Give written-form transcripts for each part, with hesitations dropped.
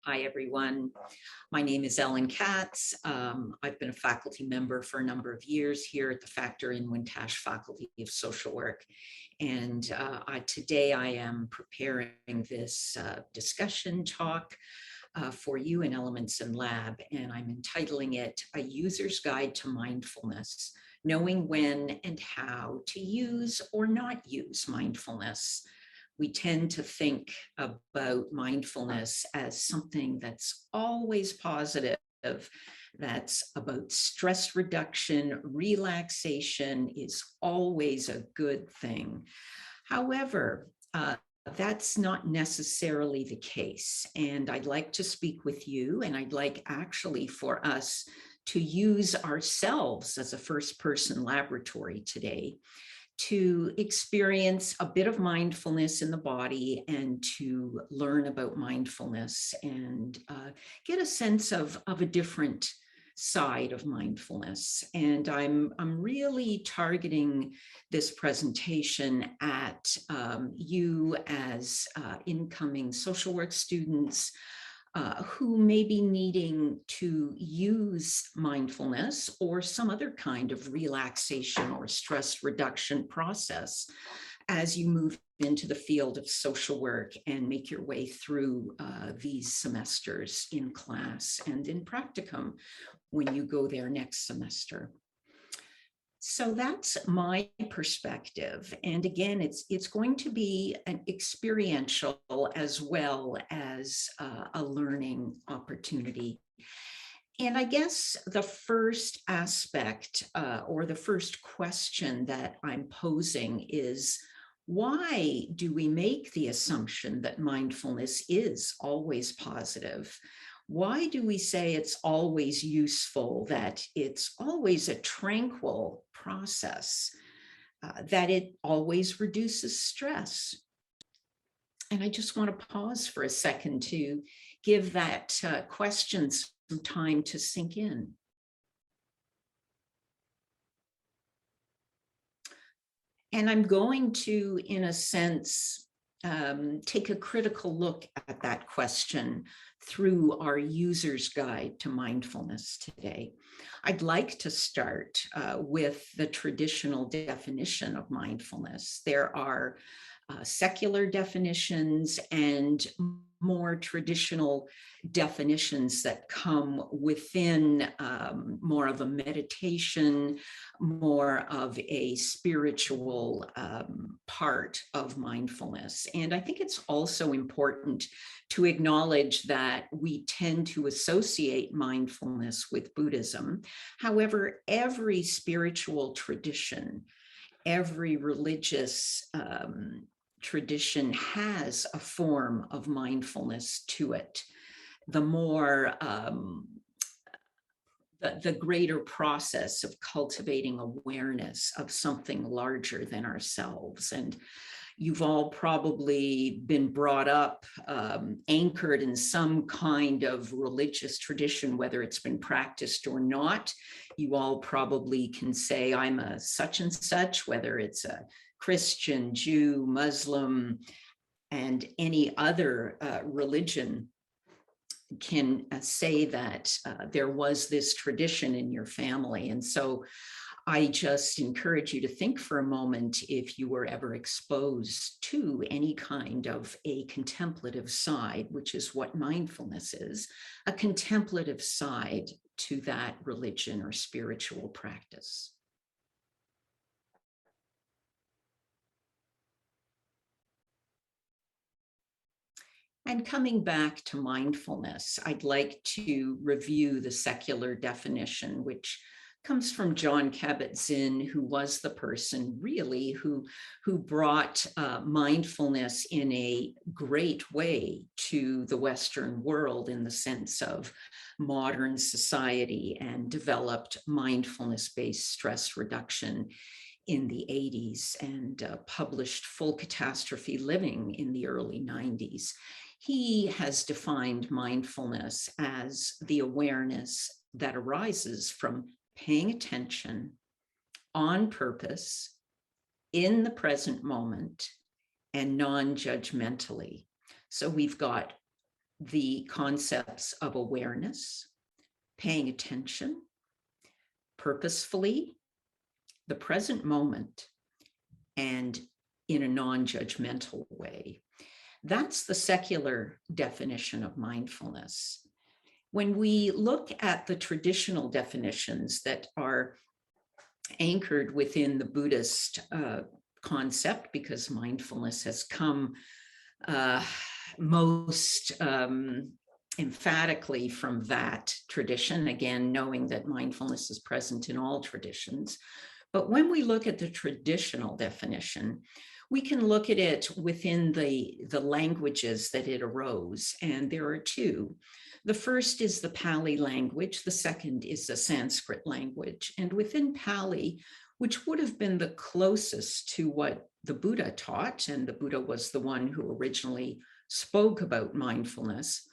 Hi, everyone. My name is Ellen Katz. I've been a faculty member for a number of years here at the Factor in Wintash Faculty of Social Work. And today I am preparing this discussion talk for you in Elements and Lab, and I'm entitling it A User's Guide to Mindfulness, Knowing When and How to Use or Not Use Mindfulness. We tend to think about mindfulness as something that's always positive, that's about stress reduction, relaxation is always a good thing. However, that's not necessarily the case. And I'd like to speak with you, and I'd like actually for us to use ourselves as a first-person laboratory today to experience a bit of mindfulness in the body and to learn about mindfulness and get a sense of a different side of mindfulness. And I'm really targeting this presentation at you as incoming social work students who may be needing to use mindfulness or some other kind of relaxation or stress reduction process as you move into the field of social work and make your way through these semesters in class and in practicum when you go there next semester. So that's my perspective. And again, it's going to be an experiential as well as a learning opportunity. And I guess the first aspect or the first question that I'm posing is, why do we make the assumption that mindfulness is always positive? Why do we say it's always useful, that it's always a tranquil process, that it always reduces stress? And I just want to pause for a second to give that question some time to sink in. And I'm going to, in a sense, take a critical look at that question through our user's guide to mindfulness today. I'd like to start with the traditional definition of mindfulness. There are secular definitions and more traditional definitions that come within more of a meditation, more of a spiritual part of mindfulness. And I think it's also important to acknowledge that we tend to associate mindfulness with Buddhism. However, every spiritual tradition, every religious tradition has a form of mindfulness to it. The more, the greater process of cultivating awareness of something larger than ourselves. And you've all probably been brought up, anchored in some kind of religious tradition, whether it's been practiced or not. You all probably can say, I'm a such and such, whether it's a Christian, Jew, Muslim, and any other religion can say that there was this tradition in your family. And so I just encourage you to think for a moment if you were ever exposed to any kind of a contemplative side, which is what mindfulness is, a contemplative side to that religion or spiritual practice. And coming back to mindfulness, I'd like to review the secular definition, which comes from John Kabat-Zinn, who was the person really who brought mindfulness in a great way to the Western world in the sense of modern society, and developed mindfulness-based stress reduction in the 80s and published Full Catastrophe Living in the early 90s. He has defined mindfulness as the awareness that arises from paying attention on purpose, in the present moment, and non-judgmentally. So we've got the concepts of awareness, paying attention, purposefully, the present moment, and in a non-judgmental way. That's the secular definition of mindfulness. When we look at the traditional definitions that are anchored within the Buddhist concept, because mindfulness has come most emphatically from that tradition, again, knowing that mindfulness is present in all traditions. But when we look at the traditional definition, we can look at it within the languages that it arose, and there are two. The first is the Pali language, the second is the Sanskrit language. And within Pali, which would have been the closest to what the Buddha taught, and the Buddha was the one who originally spoke about mindfulness,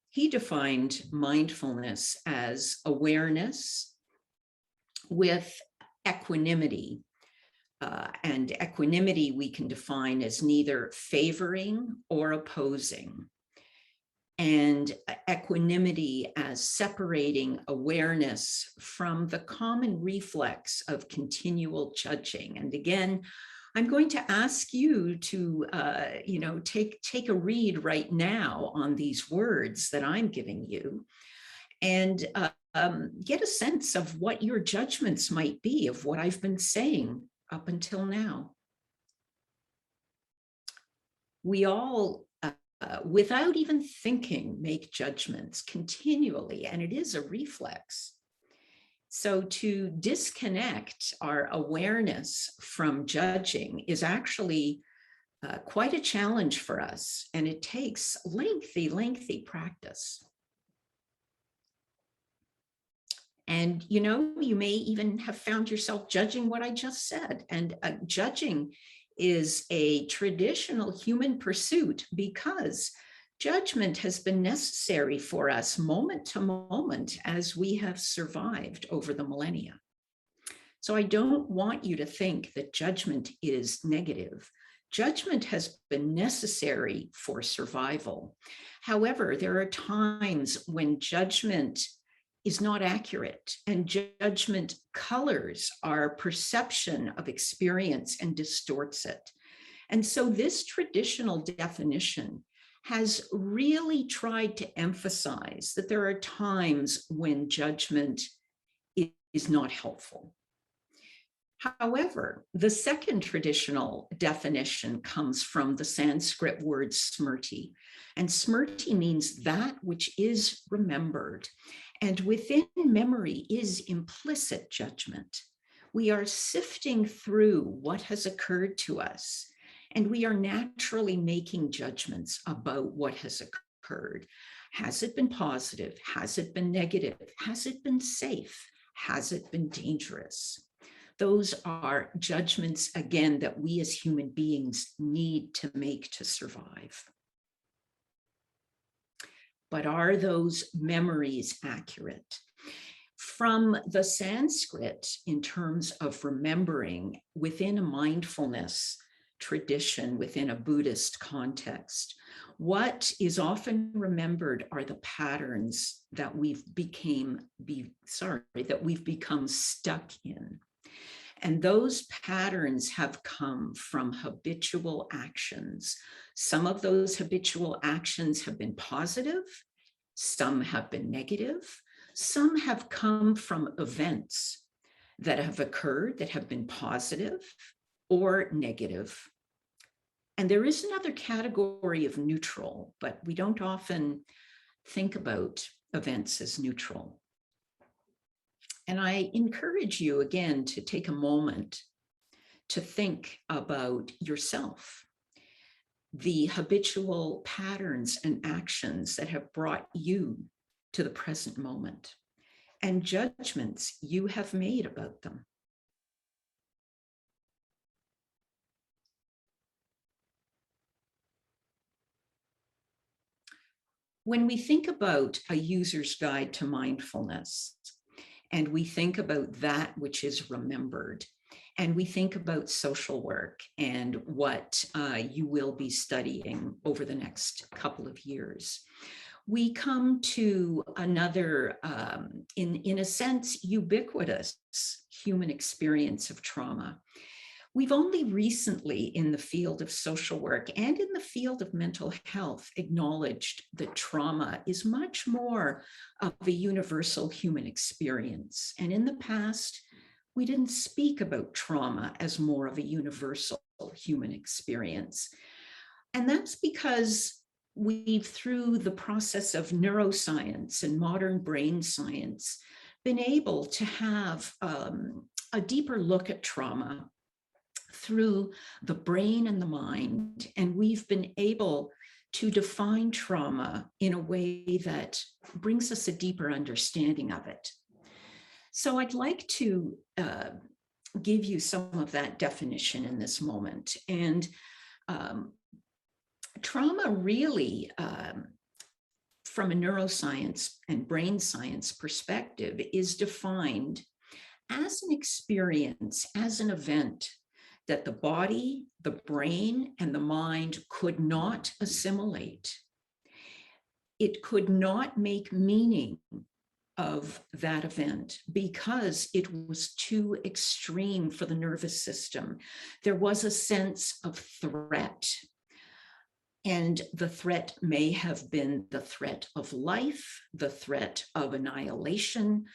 he defined mindfulness as awareness with equanimity. And equanimity we can define as neither favoring or opposing. And equanimity as separating awareness from the common reflex of continual judging. And again, I'm going to ask you to, take a read right now on these words that I'm giving you, and get a sense of what your judgments might be of what I've been saying up until now. We all, without even thinking, make judgments continually, and it is a reflex. So to disconnect our awareness from judging is actually quite a challenge for us, and it takes lengthy practice. And, you may even have found yourself judging what I just said. And judging is a traditional human pursuit because judgment has been necessary for us moment to moment as we have survived over the millennia. So I don't want you to think that judgment is negative. Judgment has been necessary for survival. However, there are times when judgment is not accurate, and judgment colors our perception of experience and distorts it. And so this traditional definition has really tried to emphasize that there are times when judgment is not helpful. However, the second traditional definition comes from the Sanskrit word smrti, and smrti means that which is remembered. And within memory is implicit judgment. We are sifting through what has occurred to us, and we are naturally making judgments about what has occurred. Has it been positive? Has it been negative? Has it been safe? Has it been dangerous? Those are judgments, again, that we as human beings need to make to survive. But are those memories accurate? From the Sanskrit, in terms of remembering within a mindfulness tradition, within a Buddhist context, what is often remembered are the patterns that we've become stuck in. And those patterns have come from habitual actions. Some of those habitual actions have been positive, some have been negative, some have come from events that have occurred that have been positive or negative. And there is another category of neutral, but we don't often think about events as neutral. And I encourage you again to take a moment to think about yourself, the habitual patterns and actions that have brought you to the present moment, and judgments you have made about them. When we think about a user's guide to mindfulness, and we think about that which is remembered, and we think about social work and what you will be studying over the next couple of years, we come to another, in a sense, ubiquitous human experience of trauma. We've only recently in the field of social work and in the field of mental health acknowledged that trauma is much more of a universal human experience. And in the past, we didn't speak about trauma as more of a universal human experience. And that's because we've, through the process of neuroscience and modern brain science, been able to have a deeper look at trauma through the brain and the mind. And we've been able to define trauma in a way that brings us a deeper understanding of it. So I'd like to give you some of that definition in this moment. And trauma really, from a neuroscience and brain science perspective, is defined as an experience, as an event that the body, the brain, and the mind could not assimilate. It could not make meaning of that event because it was too extreme for the nervous system. There was a sense of threat. And the threat may have been the threat of life, the threat of annihilation,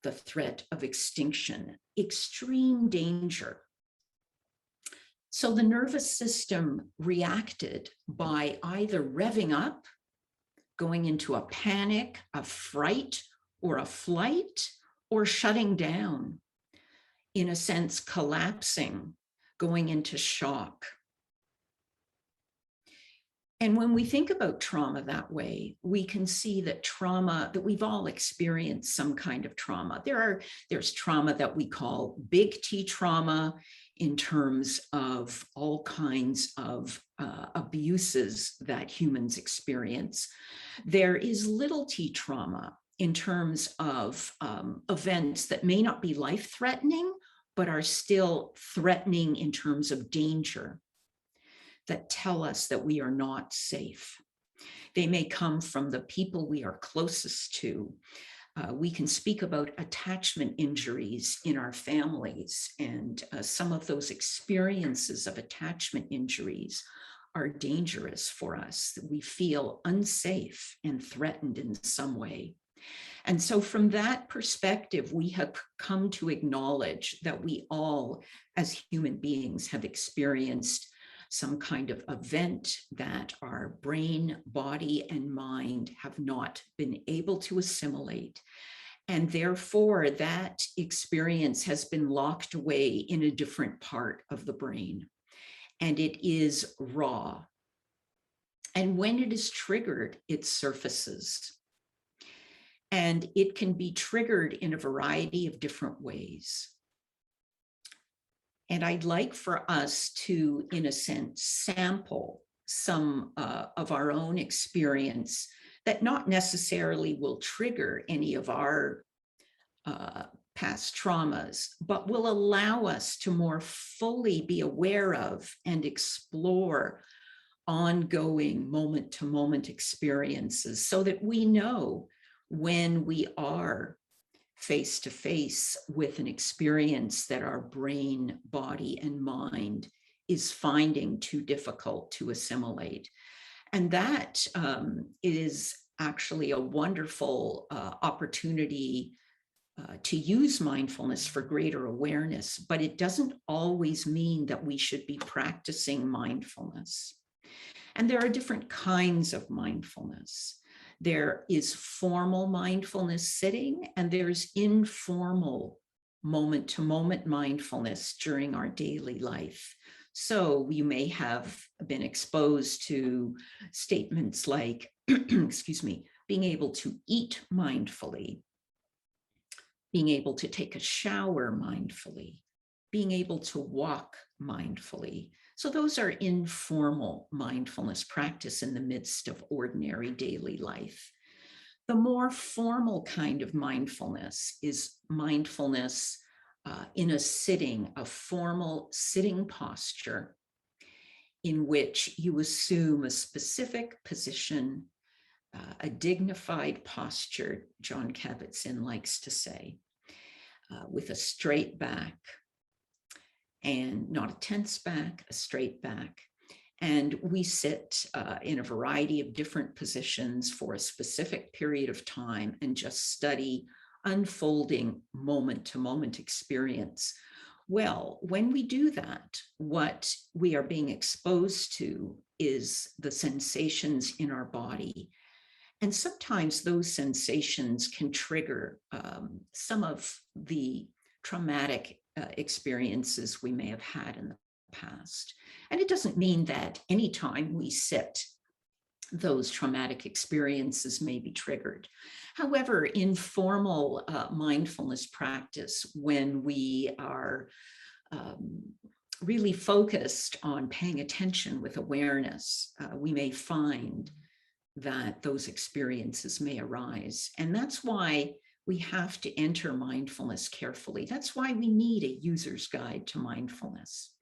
the threat of extinction, extreme danger. So the nervous system reacted by either revving up, going into a panic, a fright, or a flight, or shutting down, in a sense, collapsing, going into shock. And when we think about trauma that way, we can see that trauma, that we've all experienced some kind of trauma. There's trauma that we call big T trauma in terms of all kinds of abuses that humans experience. There is little t trauma in terms of events that may not be life-threatening, but are still threatening in terms of danger, that tell us that we are not safe. They may come from the people we are closest to. We can speak about attachment injuries in our families, and some of those experiences of attachment injuries are dangerous for us. We feel unsafe and threatened in some way. And so from that perspective, we have come to acknowledge that we all, as human beings, have experienced some kind of event that our brain, body, and mind have not been able to assimilate. And therefore, that experience has been locked away in a different part of the brain. And it is raw. And when it is triggered, it surfaces. And it can be triggered in a variety of different ways. And I'd like for us to, in a sense, sample some of our own experience that not necessarily will trigger any of our past traumas, but will allow us to more fully be aware of and explore ongoing moment-to-moment experiences so that we know when we are face to face with an experience that our brain, body, and mind is finding too difficult to assimilate. And that is actually a wonderful opportunity to use mindfulness for greater awareness, but it doesn't always mean that we should be practicing mindfulness. And there are different kinds of mindfulness. There is formal mindfulness sitting, and there's informal moment-to-moment mindfulness during our daily life. So you may have been exposed to statements like, excuse me, being able to eat mindfully, being able to take a shower mindfully, being able to walk mindfully. So those are informal mindfulness practice in the midst of ordinary daily life. The more formal kind of mindfulness is mindfulness in a formal sitting posture in which you assume a specific position, a dignified posture, John Kabat-Zinn likes to say, with a straight back, and not a tense back, a straight back. And we sit in a variety of different positions for a specific period of time and just study unfolding moment-to-moment experience. Well, when we do that, what we are being exposed to is the sensations in our body. And sometimes those sensations can trigger some of the traumatic experiences we may have had in the past. And it doesn't mean that anytime we sit, those traumatic experiences may be triggered. However, in formal mindfulness practice, when we are really focused on paying attention with awareness, we may find that those experiences may arise. And that's why we have to enter mindfulness carefully. That's why we need a user's guide to mindfulness.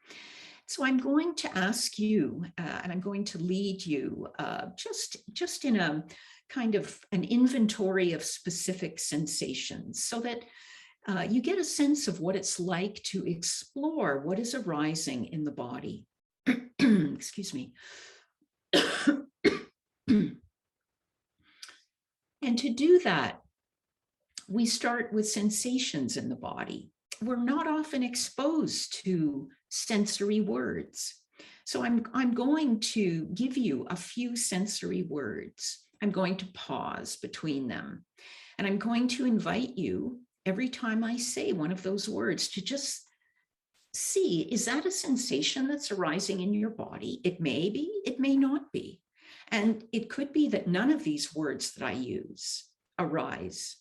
So I'm going to ask you, and I'm going to lead you just in a kind of an inventory of specific sensations so that you get a sense of what it's like to explore what is arising in the body. Excuse me. And to do that, we start with sensations in the body. We're not often exposed to sensory words. So I'm going to give you a few sensory words. I'm going to pause between them. And I'm going to invite you every time I say one of those words to just see, is that a sensation that's arising in your body? It may be, it may not be. And it could be that none of these words that I use arise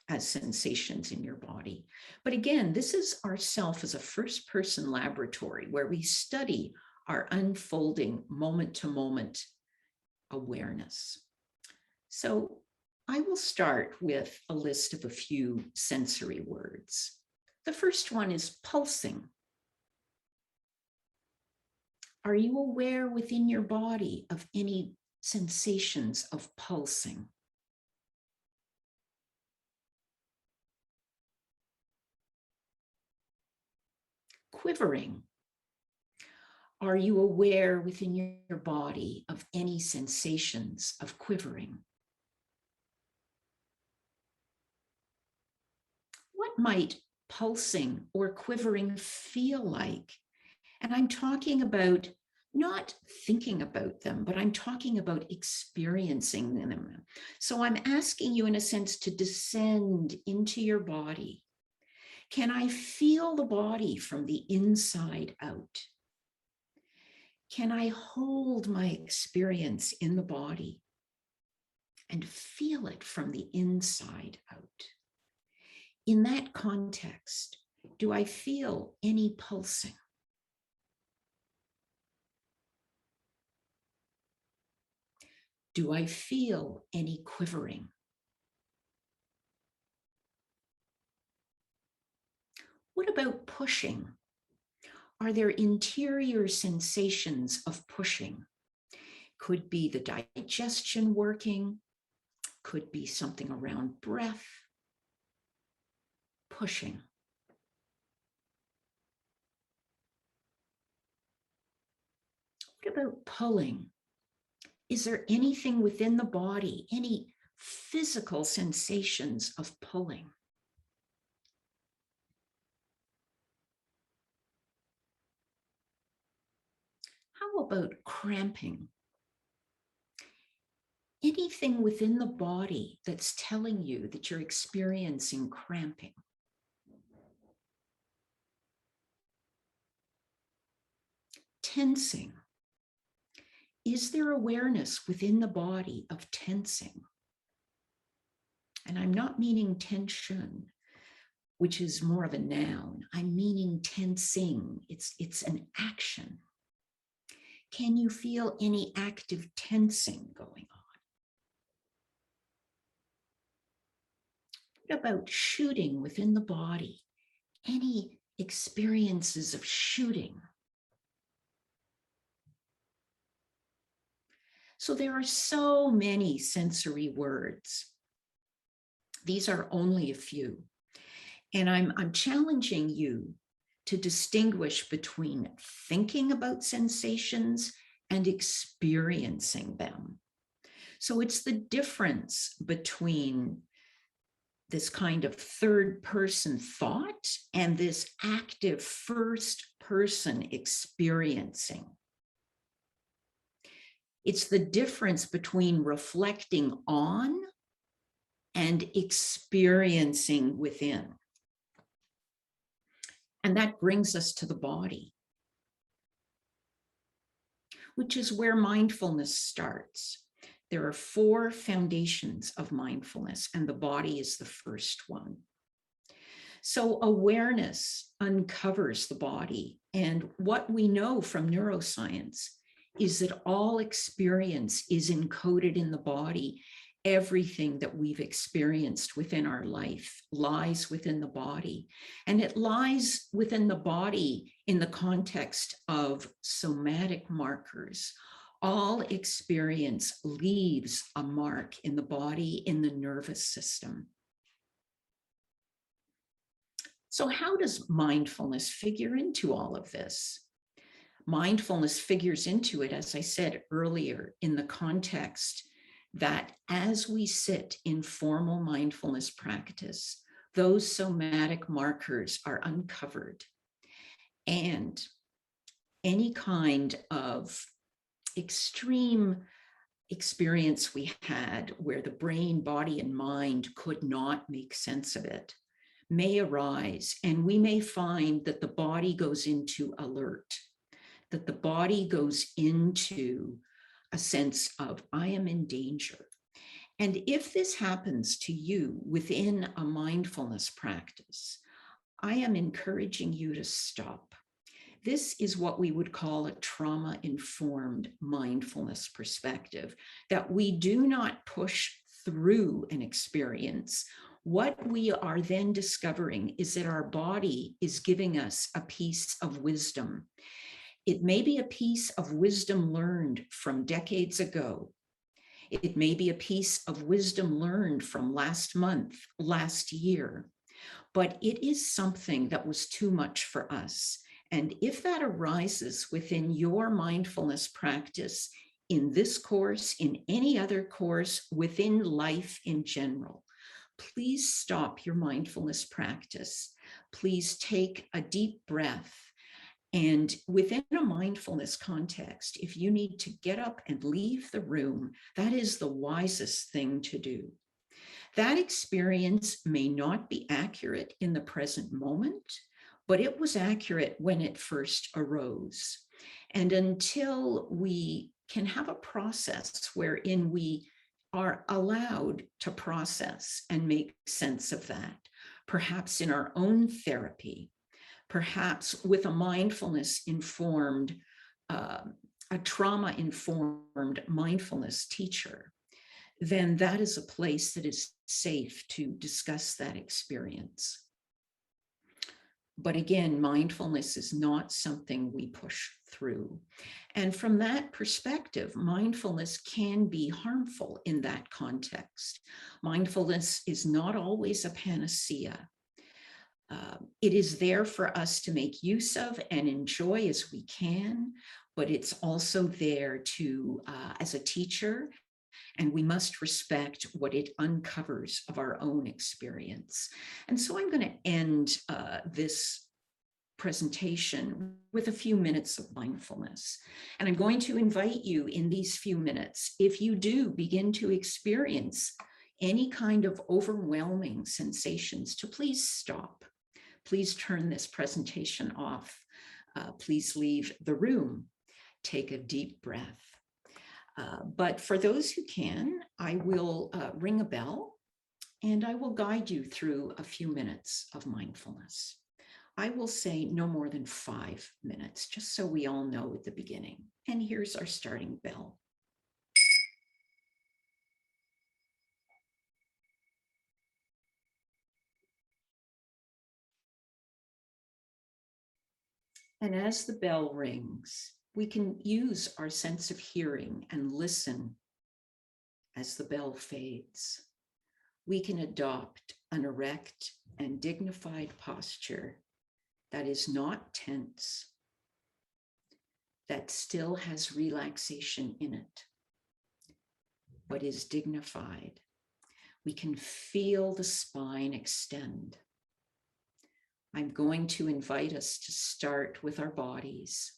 as sensations in your body. But again, this is ourself as a first-person laboratory where we study our unfolding moment-to-moment awareness. So I will start with a list of a few sensory words. The first one is pulsing. Are you aware within your body of any sensations of pulsing? Quivering. Are you aware within your body of any sensations of quivering? What might pulsing or quivering feel like? And I'm talking about not thinking about them, but I'm talking about experiencing them. So I'm asking you, in a sense, to descend into your body. Can I feel the body from the inside out? Can I hold my experience in the body and feel it from the inside out? In that context, do I feel any pulsing? Do I feel any quivering? What about pushing? Are there interior sensations of pushing? Could be the digestion working, could be something around breath. Pushing. What about pulling? Is there anything within the body, any physical sensations of pulling? How about cramping? Anything within the body that's telling you that you're experiencing cramping? Tensing. Is there awareness within the body of tensing? And I'm not meaning tension, which is more of a noun. I'm meaning tensing. It's an action. Can you feel any active tensing going on? What about shooting within the body? any experiences of shooting. So there are so many sensory words. These are only a few. And I'm challenging you to distinguish between thinking about sensations and experiencing them. So it's the difference between this kind of third person thought and this active first person experiencing. It's the difference between reflecting on and experiencing within. And that brings us to the body, which is where mindfulness starts. There are 4 foundations of mindfulness, and the body is the first one. So awareness uncovers the body. And what we know from neuroscience is that all experience is encoded in the body. Everything that we've experienced within our life lies within the body. And it lies within the body in the context of somatic markers. All experience leaves a mark in the body, in the nervous system. So how does mindfulness figure into all of this? Mindfulness figures into it, as I said earlier, in the context that as we sit in formal mindfulness practice, those somatic markers are uncovered. And any kind of extreme experience we had where the brain, body, and mind could not make sense of it may arise, and we may find that the body goes into alert, that the body goes into a sense of, I am in danger. And if this happens to you within a mindfulness practice, I am encouraging you to stop. This is what we would call a trauma-informed mindfulness perspective, that we do not push through an experience. What we are then discovering is that our body is giving us a piece of wisdom. It may be a piece of wisdom learned from decades ago. It may be a piece of wisdom learned from last month, last year, but it is something that was too much for us. And if that arises within your mindfulness practice, in this course, in any other course, within life in general, please stop your mindfulness practice. Please take a deep breath. And within a mindfulness context, if you need to get up and leave the room, that is the wisest thing to do. That experience may not be accurate in the present moment, but it was accurate when it first arose. And until we can have a process wherein we are allowed to process and make sense of that, perhaps in our own therapy, perhaps with a mindfulness-informed, a trauma-informed mindfulness teacher, then that is a place that is safe to discuss that experience. But again, mindfulness is not something we push through. And from that perspective, mindfulness can be harmful in that context. Mindfulness is not always a panacea. It is there for us to make use of and enjoy as we can, but it's also there to, as a teacher, and we must respect what it uncovers of our own experience. And so I'm going to end this presentation with a few minutes of mindfulness. And I'm going to invite you in these few minutes, if you do begin to experience any kind of overwhelming sensations, to please stop. Please turn this presentation off. Please leave the room. Take a deep breath. But for those who can, I will ring a bell and I will guide you through a few minutes of mindfulness. I will say no more than 5 minutes, just so we all know at the beginning. And here's our starting bell. And as the bell rings, we can use our sense of hearing and listen as the bell fades. We can adopt an erect and dignified posture that is not tense, that still has relaxation in it, but is dignified. We can feel the spine extend. I'm going to invite us to start with our bodies,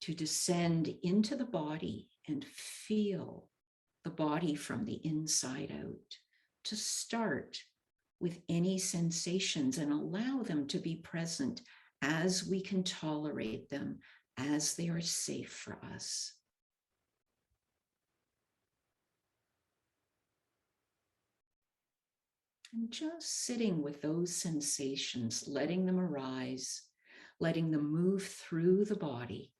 to descend into the body and feel the body from the inside out, to start with any sensations and allow them to be present as we can tolerate them, as they are safe for us. And just sitting with those sensations, letting them arise, letting them move through the body.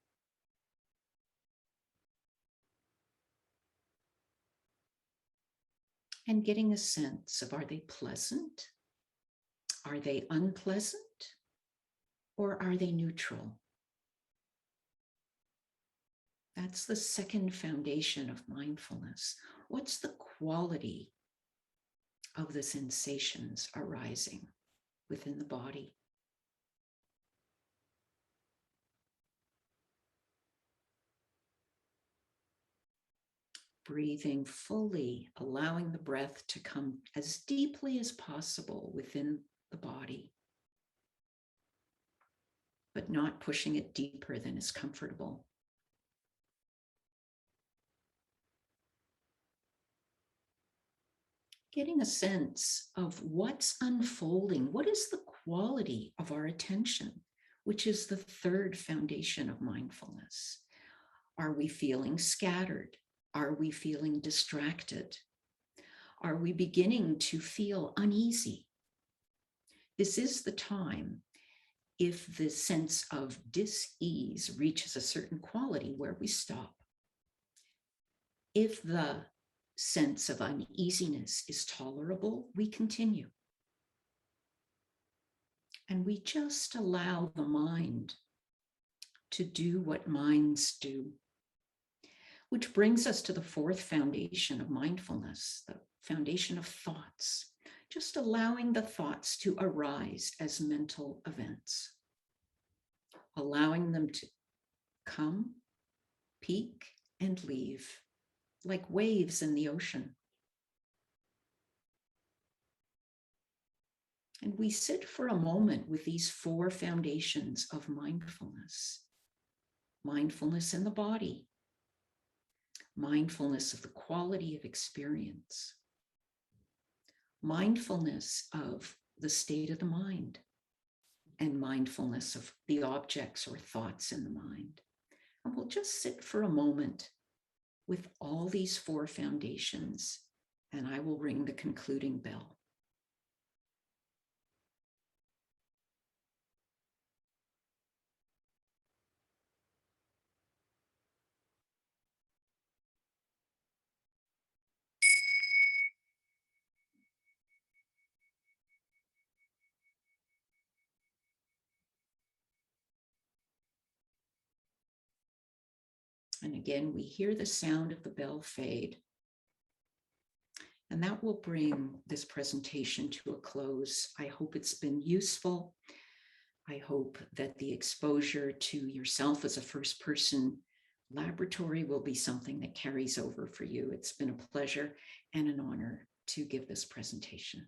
And getting a sense of, are they pleasant? Are they unpleasant? Or are they neutral? That's the second foundation of mindfulness. What's the quality of the sensations arising within the body? Breathing fully, allowing the breath to come as deeply as possible within the body, but not pushing it deeper than is comfortable. Getting a sense of what's unfolding. What is the quality of our attention, which is the third foundation of mindfulness? Are we feeling scattered? Are we feeling distracted? Are we beginning to feel uneasy? This is the time, if the sense of dis-ease reaches a certain quality, where we stop. If the sense of uneasiness is tolerable, we continue. And we just allow the mind to do what minds do. Which brings us to the fourth foundation of mindfulness, the foundation of thoughts. Just allowing the thoughts to arise as mental events. Allowing them to come, peak, and leave, like waves in the ocean. And we sit for a moment with these four foundations of mindfulness. Mindfulness in the body. Mindfulness of the quality of experience. Mindfulness of the state of the mind. And mindfulness of the objects or thoughts in the mind. And we'll just sit for a moment with all these four foundations, and I will ring the concluding bell. And again, we hear the sound of the bell fade. And that will bring this presentation to a close. I hope it's been useful. I hope that the exposure to yourself as a first person laboratory will be something that carries over for you. It's been a pleasure and an honor to give this presentation.